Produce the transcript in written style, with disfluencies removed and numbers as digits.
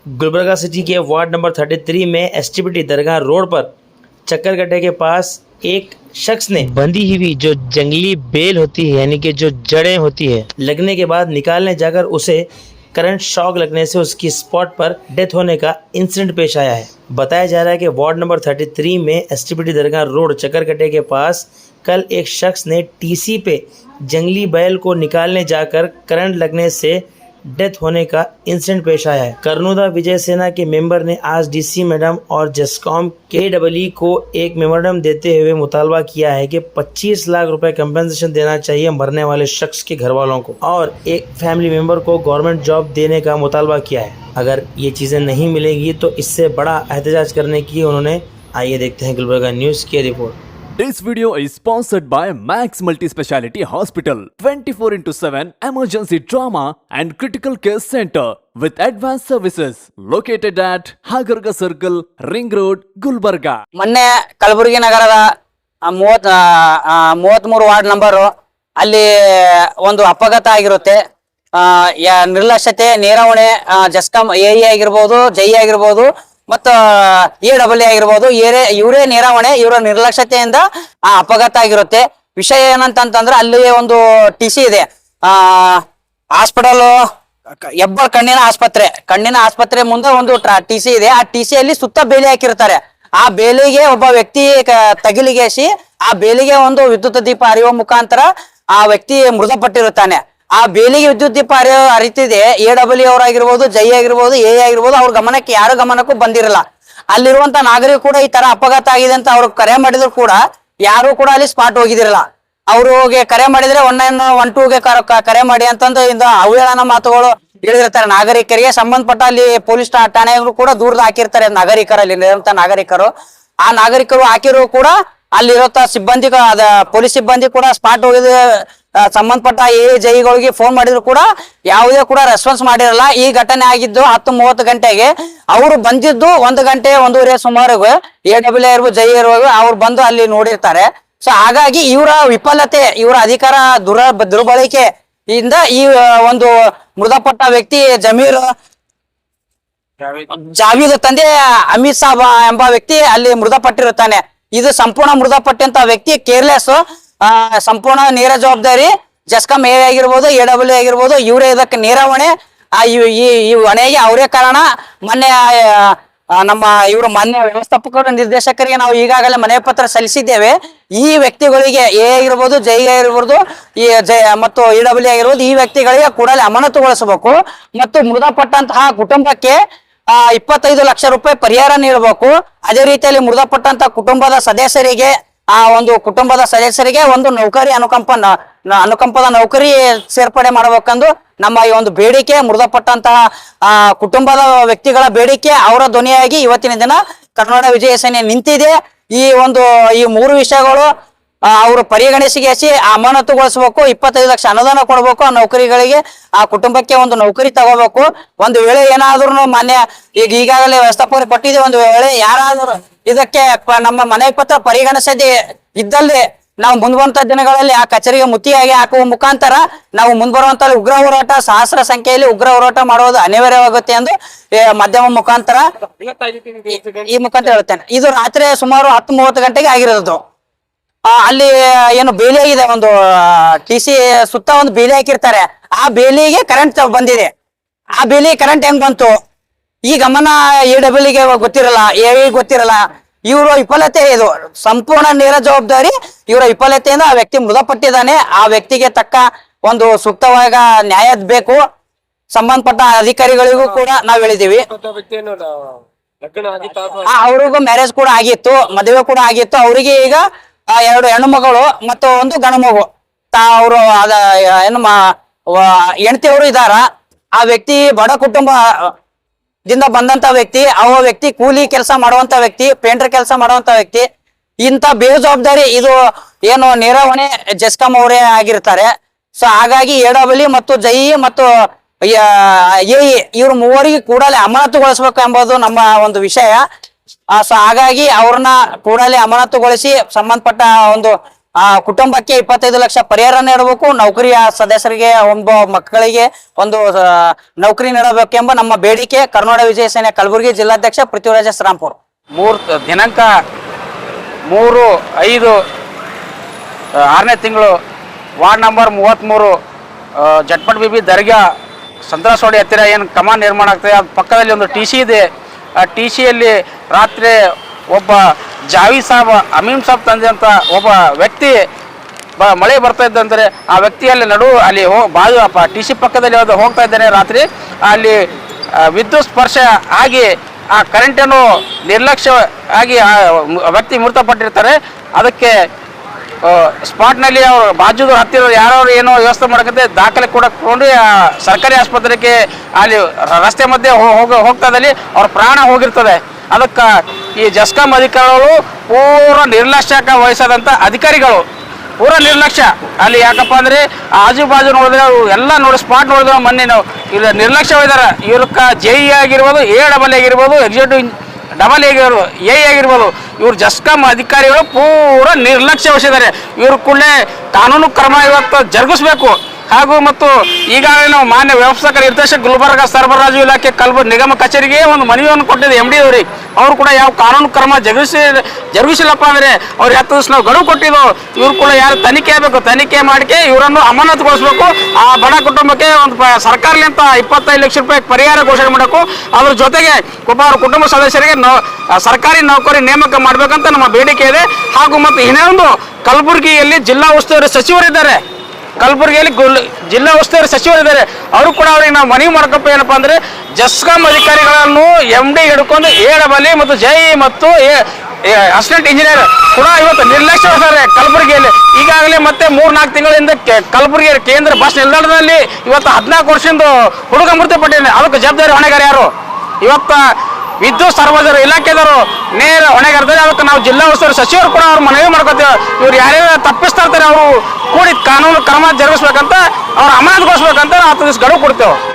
Gulbarga city के ward number 33 में STPT दरगाह road पर चक्कर गड्ढे के पास एक शख्स ने बंधी हुई जो जंगली बेल होती है यानी कि जो जड़ें होती है लगने के बाद निकालने जाकर उसे करंट शॉक लगने से उसकी स्पॉट पर डेथ होने का इंसिडेंट पेश आया है। बताया जा रहा है कि वार्ड नंबर 33 में एसटीपीटी दरगाह रोड चक्कर गड्ढे के पास कल एक शख्स ने टीसी पे जंगली बैल को निकालने जाकर करंट लगने से डेथ होने का इंसिडेंट पेश आया है। कर्नूदा विजय सेना के मेंबर ने आज डीसी मैडम और जेस्कॉम KEE को एक मेमोरेंडम देते हुए मुतालबा किया है कि 25 लाख रुपए कंपनसेशन देना चाहिए मरने वाले शख्स के घर वालों को और एक फैमिली मेंबर को गवर्नमेंट जॉब देने का मुतालबा किया है। अगर ये चीज़ें नहीं मिलेगी तो इससे बड़ा एहतजाज करने की उन्होंने आइए देखते हैं गुलबर्गा न्यूज़ की report. This video is sponsored by Max Multi-Speciality Hospital, 24/7 emergency trauma and critical care center with advanced services located at Hagarga Circle, Ring Road, Gulbarga. ಮೊನ್ನೆ ಕಲಬುರಗಿ ನಗರದ 33 ವಾರ್ಡ್ ನಂಬರು ಅಲ್ಲಿ ಒಂದು ಅಪಘಾತ ಆಗಿರುತ್ತೆ. ನಿರ್ಲಕ್ಷ್ಯತೆ, ನೇರವಣೆ, ಜಸ್ಕಾಂ AE ಆಗಿರ್ಬೋದು, ಜೈ ಆಗಿರ್ಬೋದು ಮತ್ತು EEE ಆಗಿರ್ಬೋದು, ಇವರೇ ನೇರವಣೆ, ಇವರ ನಿರ್ಲಕ್ಷ್ಯತೆಯಿಂದ ಆ ಅಪಘಾತ ಆಗಿರುತ್ತೆ. ವಿಷಯ ಏನಂತಂದ್ರೆ ಅಲ್ಲಿ ಒಂದು TC ಇದೆ, ಹಾಸ್ಪಿಟಲ್ ಹೆಬ್ಬಾಳ್ ಕಣ್ಣಿನ ಆಸ್ಪತ್ರೆ ಮುಂದೆ ಒಂದು TC ಇದೆ. ಆ TC ಅಲ್ಲಿ ಸುತ್ತ ಬೇಲಿ ಹಾಕಿರ್ತಾರೆ. ಆ ಬೇಲಿಗೆ ಒಬ್ಬ ವ್ಯಕ್ತಿ ತಗಿಲಿಗೆಸಿ ಆ ಬೇಲಿಗೆ ಒಂದು ವಿದ್ಯುತ್ ದೀಪ ಹರಿಯುವ ಮುಖಾಂತರ ಆ ವ್ಯಕ್ತಿ ಮೃತಪಟ್ಟಿರುತ್ತಾನೆ. ಆ ಬೇಲಿಗೆ ವಿದ್ಯುತ್ ದೀಪ ಹರಿತಿದೆ. AEE ಅವರಾಗಿರ್ಬೋದು, ಜೈ ಆಗಿರ್ಬೋದು, AE ಆಗಿರ್ಬೋದು, ಅವ್ರ ಗಮನಕ್ಕೆ ಯಾರು ಗಮನಕ್ಕೂ ಬಂದಿರಲ್ಲ. ಅಲ್ಲಿರುವಂತ ನಾಗರಿಕರು ಕೂಡ ಈ ತರ ಅಪಘಾತ ಆಗಿದೆ ಅಂತ ಅವ್ರು ಕರೆ ಮಾಡಿದ್ರು ಕೂಡ ಯಾರು ಕೂಡ ಅಲ್ಲಿ ಸ್ಪಾಟ್ ಹೋಗಿದಿರಲ್ಲ. ಅವ್ರಿಗೆ ಕರೆ ಮಾಡಿದ್ರೆ 112ಗೆ ಕರೆ ಮಾಡಿ ಅಂತಂದು ಅವಹೇಳನ ಮಾತುಗಳು ಹೇಳಿರ್ತಾರೆ ನಾಗರಿಕರಿಗೆ. ಸಂಬಂಧಪಟ್ಟ ಅಲ್ಲಿ ಪೊಲೀಸ್ ಠಾಣೆಗಳು ಕೂಡ ದೂರದ ಹಾಕಿರ್ತಾರೆ ನಾಗರಿಕರಲ್ಲಿ ನಾಗರಿಕರು. ಆ ನಾಗರಿಕರು ಹಾಕಿರೋ ಕೂಡ ಅಲ್ಲಿರುವಂತ ಸಿಬ್ಬಂದಿ ಪೊಲೀಸ್ ಸಿಬ್ಬಂದಿ ಕೂಡ ಸ್ಪಾಟ್ ಹೋಗಿದ ಸಂಬಂಧಪಟ್ಟ ಜೈಗಳಿಗೆ ಫೋನ್ ಮಾಡಿದ್ರು ಕೂಡ ಯಾವುದೇ ಕೂಡ ರೆಸ್ಪಾನ್ಸ್ ಮಾಡಿರಲ್ಲ. ಈ ಘಟನೆ ಆಗಿದ್ದು 10:30 ಗಂಟೆಗೆ. ಅವರು ಬಂದಿದ್ದು 1 ಗಂಟೆ 1:30 ಸುಮಾರಿಗೆ AEE ಇರ್ಬೋದು, ಜೈ ಇರ್ಬೋದು, ಅವ್ರು ಬಂದು ಅಲ್ಲಿ ನೋಡಿರ್ತಾರೆ. ಸೊ ಹಾಗಾಗಿ ಇವರ ವಿಫಲತೆ, ಇವರ ಅಧಿಕಾರ ದುರ್ಬಳಕೆ ಇಂದ ಈ ಒಂದು ಮೃತಪಟ್ಟ ವ್ಯಕ್ತಿ ಜಾವೀದ್ ತಂದೆ ಅಮಿತ್ ಸಾಬ್ ಎಂಬ ವ್ಯಕ್ತಿ ಅಲ್ಲಿ ಮೃತಪಟ್ಟಿರುತ್ತಾನೆ. ಇದು ಸಂಪೂರ್ಣ ಮೃತಪಟ್ಟಂತ ವ್ಯಕ್ತಿ ಕೇರ್ಲೆಸ್, ಸಂಪೂರ್ಣ ನೇರ ಜವಾಬ್ದಾರಿ ಜಸ್ಕಾಂ AE ಆಗಿರ್ಬೋದು, AEE ಆಗಿರ್ಬೋದು, ಇವರೇ ಇದಕ್ಕೆ ನೇರ ಹೊಣೆ. ಈ ಹೊಣೆಗೆ ಅವರೇ ಕಾರಣ. ಮೊನ್ನೆ ನಮ್ಮ ಇವರು ಮಾನ್ಯ ವ್ಯವಸ್ಥಾಪಕರ ನಿರ್ದೇಶಕರಿಗೆ ನಾವು ಈಗಾಗಲೇ ಮನವಿ ಪತ್ರ ಸಲ್ಲಿಸಿದ್ದೇವೆ. ಈ ವ್ಯಕ್ತಿಗಳಿಗೆ AE ಆಗಿರ್ಬೋದು, ಜೈ ಆಗಿರ್ಬೋದು, ಮತ್ತು AEE ಆಗಿರ್ಬೋದು, ಈ ವ್ಯಕ್ತಿಗಳಿಗೆ ಕೂಡಲೇ ಅಮಾನತುಗೊಳಿಸಬೇಕು ಮತ್ತು ಮೃತಪಟ್ಟಂತಹ ಕುಟುಂಬಕ್ಕೆ 25 ಲಕ್ಷ ರೂಪಾಯಿ ಪರಿಹಾರ ನೀಡಬೇಕು. ಅದೇ ರೀತಿಯಲ್ಲಿ ಮೃತಪಟ್ಟಂತ ಕುಟುಂಬದ ಸದಸ್ಯರಿಗೆ ಒಂದು ನೌಕರಿ ಅನುಕಂಪದ ನೌಕರಿ ಸೇರ್ಪಡೆ ಮಾಡಬೇಕೆಂದು ನಮ್ಮ ಈ ಒಂದು ಬೇಡಿಕೆ, ಮೃತಪಟ್ಟಂತಹ ಕುಟುಂಬದ ವ್ಯಕ್ತಿಗಳ ಬೇಡಿಕೆ. ಅವರ ಧ್ವನಿಯಾಗಿ ಇವತ್ತಿನ ದಿನ ಕರ್ನಾಟಕ ವಿಜಯ ಸೇನೆ ನಿಂತಿದೆ. ಈ 3 ವಿಷಯಗಳು ಅವರು ಪರಿಗಣಿಸಿ ಅಮಾನತುಗೊಳಿಸಬೇಕು. 25 ಲಕ್ಷ ಅನುದಾನ ಕೊಡಬೇಕು. ಆ ನೌಕರಿಗಳಿಗೆ, ಆ ಕುಟುಂಬಕ್ಕೆ ಒಂದು ನೌಕರಿ ತಗೋಬೇಕು. ಒಂದು ವೇಳೆ ಏನಾದ್ರೂ ಮಾನ್ಯ ಈಗಾಗಲೇ ವ್ಯವಸ್ಥಾಪಕರು ಕೊಟ್ಟಿದೆ, ಒಂದು ವೇಳೆ ಯಾರಾದರೂ ಇದಕ್ಕೆ ನಮ್ಮ ಮನವಿ ಪತ್ರ ಪರಿಗಣಿಸದೆ ಇದ್ದಲ್ಲಿ ನಾವು ಮುಂಬರುವಂತ ದಿನಗಳಲ್ಲಿ ಆ ಕಚೇರಿಗೆ ಮುತ್ತಿಯಾಗಿ ಹಾಕುವ ಮುಖಾಂತರ ನಾವು ಮುಂಬರುವಂತ ಉಗ್ರ ಹೋರಾಟ, ಸಹಸ್ರ ಸಂಖ್ಯೆಯಲ್ಲಿ ಉಗ್ರ ಹೋರಾಟ ಮಾಡುವುದು ಅನಿವಾರ್ಯವಾಗುತ್ತೆ ಎಂದು ಮಾಧ್ಯಮ ಮುಖಾಂತರ ಹೇಳ್ತೇನೆ. ಇದು ರಾತ್ರಿ ಸುಮಾರು 10:30 ಗಂಟೆಗೆ ಆಗಿರೋದು. ಅಲ್ಲಿ ಏನು ಬೇಲಿ ಆಗಿದೆ, ಒಂದು TC ಸುತ್ತ ಒಂದು ಬೇಲಿ ಹಾಕಿರ್ತಾರೆ. ಆ ಬೇಲಿಗೆ ಕರೆಂಟ್ ಬಂದಿದೆ. ಆ ಬೇಲಿ ಕರೆಂಟ್ ಹೆಂಗ್ ಬಂತು ಈ ಗಮನ AEE ಗೊತ್ತಿರಲ್ಲ, AE ಗೊತ್ತಿರಲ್ಲ. ಇವರ ವಿಫಲತೆ, ಇದು ಸಂಪೂರ್ಣ ನೇರ ಜವಾಬ್ದಾರಿ. ಇವರ ವಿಫಲತೆಯಿಂದ ಆ ವ್ಯಕ್ತಿ ಮೃತಪಟ್ಟಿದ್ದಾನೆ. ಆ ವ್ಯಕ್ತಿಗೆ ತಕ್ಕ ಒಂದು ಸೂಕ್ತವಾದ ನ್ಯಾಯ ಬೇಕು. ಸಂಬಂಧಪಟ್ಟ ಅಧಿಕಾರಿಗಳಿಗೂ ಕೂಡ ನಾವ್ ಹೇಳಿದೀವಿ. ಅವ್ರಿಗೂ ಮ್ಯಾರೇಜ್ ಕೂಡ ಆಗಿತ್ತು, ಮದುವೆ ಕೂಡ ಆಗಿತ್ತು. ಅವರಿಗೆ ಈಗ 2 ಹೆಣ್ಣು ಮಗಳು ಮತ್ತು 1 ಗಂಡು ಮಗು. ಅವರು ಹೆಂಡತಿಯವರು ಇದಾರ. ಆ ವ್ಯಕ್ತಿ ಬಡ ಕುಟುಂಬದಿಂದ ಬಂದಂತ ವ್ಯಕ್ತಿ. ಅವ ವ್ಯಕ್ತಿ ಕೂಲಿ ಕೆಲಸ ಮಾಡುವಂತ ವ್ಯಕ್ತಿ, ಪೇಂಟರ್ ಕೆಲಸ ಮಾಡುವಂತ ವ್ಯಕ್ತಿ. ಇಂತ ಬೇಜವಾಬ್ದಾರಿ, ಇದು ಏನು ನೇರ ಹೊಣೆ ಜಸ್ಕಾಂ ಅವರೇ ಆಗಿರ್ತಾರೆ. ಸೊ ಹಾಗಾಗಿ AEE ಮತ್ತು ಜೈ ಮತ್ತು AE ಇವ್ರು 3 ಕೂಡಲೇ ಅಮಾನತುಗೊಳಿಸಬೇಕು ಎಂಬುದು ನಮ್ಮ ಒಂದು ವಿಷಯ. ಸೊ ಹಾಗಾಗಿ ಅವ್ರನ್ನ ಕೂಡಲೇ ಅಮಾನತುಗೊಳಿಸಿ ಸಂಬಂಧಪಟ್ಟ ಒಂದು ಆ ಕುಟುಂಬಕ್ಕೆ 25 ಲಕ್ಷ ಪರಿಹಾರ ನೀಡಬೇಕು. ನೌಕರಿಯ ಸದಸ್ಯರಿಗೆ ಒಬ್ಬ ಮಕ್ಕಳಿಗೆ ಒಂದು ನೌಕರಿ ನೀಡಬೇಕೆಂಬ ನಮ್ಮ ಬೇಡಿಕೆ. ಕರ್ನಾಟಕ ವಿಜಯ ಸೇನೆ ಕಲಬುರಗಿ ಜಿಲ್ಲಾಧ್ಯಕ್ಷ ಪೃಥ್ವಿರಾಜ ಶ್ರೀರಾಮ್ಪುರ್. ದಿನಾಂಕ 3/5/6ನೇ ತಿಂಗಳು ವಾರ್ಡ್ ನಂಬರ್ 33 ಜಟ್ಪಟ್ ಬಿಬಿ ದರ್ಗಾ ಸಂತ್ರಸವಾಡಿ ಹತ್ತಿರ ಏನು ಕಮಾನ್ ನಿರ್ಮಾಣ ಆಗ್ತದೆ, ಅದು ಪಕ್ಕದಲ್ಲಿ ಒಂದು ಟಿ ಸಿ ಇದೆ. ಆ ಟಿ ಸಿಯಲ್ಲಿ ರಾತ್ರಿ ಒಬ್ಬ ಜಾವೀದ್ ಸಾಬ್ ಅಮೀನ್ ಸಾಬ್ ತಂದೆ ಒಬ್ಬ ವ್ಯಕ್ತಿ ಮಳೆ ಬರ್ತಾ ಇದ್ದಂದರೆ ಆ ವ್ಯಕ್ತಿಯಲ್ಲಿ ಅಲ್ಲಿ ಬಾಜು ಟಿ ಸಿ ಪಕ್ಕದಲ್ಲಿ ಹೋಗ್ತಾ ಇದ್ದಾನೆ. ರಾತ್ರಿ ಅಲ್ಲಿ ವಿದ್ಯುತ್ ಸ್ಪರ್ಶ ಆಗಿ ಆ ಕರೆಂಟನ್ನು ನಿರ್ಲಕ್ಷ್ಯ ಆಗಿ ಆ ವ್ಯಕ್ತಿ ಮೃತಪಟ್ಟಿರ್ತಾರೆ. ಅದಕ್ಕೆ ಸ್ಪಾಟ್ನಲ್ಲಿ ಅವರು ಬಾಜುದು ಹತ್ತಿರ ಯಾರು ಏನೋ ವ್ಯವಸ್ಥೆ ಮಾಡಕತ್ತೆ ದಾಖಲೆ ಕೂಡ ಕೊಂಡು ಸರ್ಕಾರಿ ಆಸ್ಪತ್ರೆಗೆ ಅಲ್ಲಿ ರಸ್ತೆ ಮಧ್ಯೆ ಹೋಗ್ತಾ ಇದ್ದಲ್ಲಿ ಅವ್ರ ಪ್ರಾಣ ಹೋಗಿರ್ತದೆ. ಅದಕ್ಕೆ ಈ ಜಸ್ಕಾಂ ಅಧಿಕಾರಿಗಳು ಪೂರ ನಿರ್ಲಕ್ಷ್ಯಕ ವಹಿಸದಂಥ ಅಧಿಕಾರಿಗಳು ಪೂರ ನಿರ್ಲಕ್ಷ್ಯ. ಅಲ್ಲಿ ಯಾಕಪ್ಪ ಅಂದರೆ ಆಜು ಬಾಜು ನೋಡಿದ್ರೆ ಎಲ್ಲ ನೋಡಿ ಸ್ಪಾಟ್ ನೋಡಿದ್ರೆ ಮೊನ್ನೆ ನಾವು ಇಲ್ಲಿ ನಿರ್ಲಕ್ಷ್ಯ ಹೋಗಿದ್ದಾರೆ. ಇವ್ರಕ್ಕೆ JE ಆಗಿರ್ಬೋದು, AAA ಆಗಿರ್ಬೋದು, ಎಕ್ಸಿಕ್ಯೂಟಿವ್ ಡಬಲ್ ಆಗಿರ್ಬೋದು, A ಆಗಿರ್ಬೋದು, ಇವ್ರು ಜಸ್ಕಾಂ ಅಧಿಕಾರಿಗಳು ಪೂರ ನಿರ್ಲಕ್ಷ್ಯ ವಹಿಸಿದ್ದಾರೆ. ಇವ್ರ ಕೂಡಲೇ ಕಾನೂನು ಕ್ರಮ ಇವತ್ತು ಜರುಗಿಸ್ಬೇಕು. ಹಾಗೂ ಮತ್ತು ಈಗಾಗಲೇ ನಾವು ಮಾನ್ಯ ವ್ಯವಸ್ಥಾಪಕ ನಿರ್ದೇಶಕ ಗುಲ್ಬರ್ಗ ಸರಬರಾಜು ಇಲಾಖೆ ಕಲಬುರಗಿ ನಿಗಮ ಕಚೇರಿಗೆ ಒಂದು ಮನವಿಯನ್ನು ಕೊಟ್ಟಿದ್ದೆ MD ಅವ್ರಿಗೆ. ಅವರು ಕೂಡ ಯಾವ ಕಾನೂನು ಕ್ರಮ ಜರುಗಿಸಿಲ್ಲಪ್ಪ ಅಂದರೆ ಅವ್ರು 10 ದಿವಸ ನಾವು ಗಡುವು ಕೊಟ್ಟಿದ್ದು. ಇವ್ರು ಕೂಡ ಯಾರು ತನಿಖೆ ಆಗಬೇಕು, ತನಿಖೆ ಮಾಡಿಕೆ ಇವರನ್ನು ಅಮಾನತುಗೊಳಿಸಬೇಕು. ಆ ಬಡ ಕುಟುಂಬಕ್ಕೆ ಒಂದು ಸರ್ಕಾರದಿಂದ 25 ಲಕ್ಷ ರೂಪಾಯಿ ಪರಿಹಾರ ಘೋಷಣೆ ಮಾಡಬೇಕು. ಅದ್ರ ಜೊತೆಗೆ ಒಬ್ಬ ಕುಟುಂಬ ಸದಸ್ಯರಿಗೆ ಸರ್ಕಾರಿ ನೌಕರಿ ನೇಮಕ ಮಾಡಬೇಕಂತ ನಮ್ಮ ಬೇಡಿಕೆ ಇದೆ. ಹಾಗೂ ಮತ್ತು ಇನ್ನೊಂದು ಕಲಬುರಗಿಯಲ್ಲಿ ಜಿಲ್ಲಾ ಉಸ್ತುವಾರಿ ಸಚಿವರಿದ್ದಾರೆ, ಕಲಬುರಗಿಯಲ್ಲಿ ಜಿಲ್ಲಾ ಉಸ್ತುವಾರಿ ಸಚಿವರಿದ್ದಾರೆ. ಅವರು ಕೂಡ ಅವ್ರಿಗೆ ನಾವು ಮನವಿ ಮಾಡ್ಕಪ್ಪ ಏನಪ್ಪ ಅಂದರೆ ಜಸ್ಕಾಂ ಅಧಿಕಾರಿಗಳನ್ನು MD ಹಿಡ್ಕೊಂಡು AAA ಮತ್ತು JE ಮತ್ತು ಅಸಿಸ್ಟೆಂಟ್ ಇಂಜಿನಿಯರ್ ಕೂಡ ಇವತ್ತು ನಿರ್ಲಕ್ಷ್ಯ ವಹಿಸಿದ್ದಾರೆ ಕಲಬುರಗಿಯಲ್ಲಿ. ಈಗಾಗಲೇ ಮತ್ತೆ 3-4 ತಿಂಗಳಿಂದ ಕಲಬುರಗಿ ಕೇಂದ್ರ ಬಸ್ ನಿಲ್ದಾಣದಲ್ಲಿ ಇವತ್ತು 14 ವರ್ಷದಿಂದ ಹುಡುಗ ಮೃತಪಟ್ಟಿದೆ. ಅದಕ್ಕೆ ಜವಾಬ್ದಾರಿ ಹೊಣೆಗಾರ ಯಾರು? ಇವತ್ತು ವಿದ್ಯುತ್ ಸರಬರಾಜು ಇಲಾಖೆದವರು ನೇರ ಹೊಣೆಗಾರಿದ್ದಾರೆ. ಅದಕ್ಕೆ ನಾವು ಜಿಲ್ಲಾ ಉಸ್ತುವಾರಿ ಸಚಿವರು ಕೂಡ ಅವ್ರು ಮನವಿ ಮಾಡ್ಕೋತೀವಿ. ಇವ್ರು ಯಾರ್ಯಾರು ತಪ್ಪಿಸ್ತಾ ಇರ್ತಾರೆ ಅವರು ಕೂಡಿ ಕಾನೂನು ಕ್ರಮ ಜರುಗಿಸ್ಬೇಕಂತ, ಅವ್ರು ಅಮಾನತುಗೊಳಿಸ್ಬೇಕಂತ 10 ದಿವಸ ಗಡುವು ಕೊಡ್ತೇವೆ.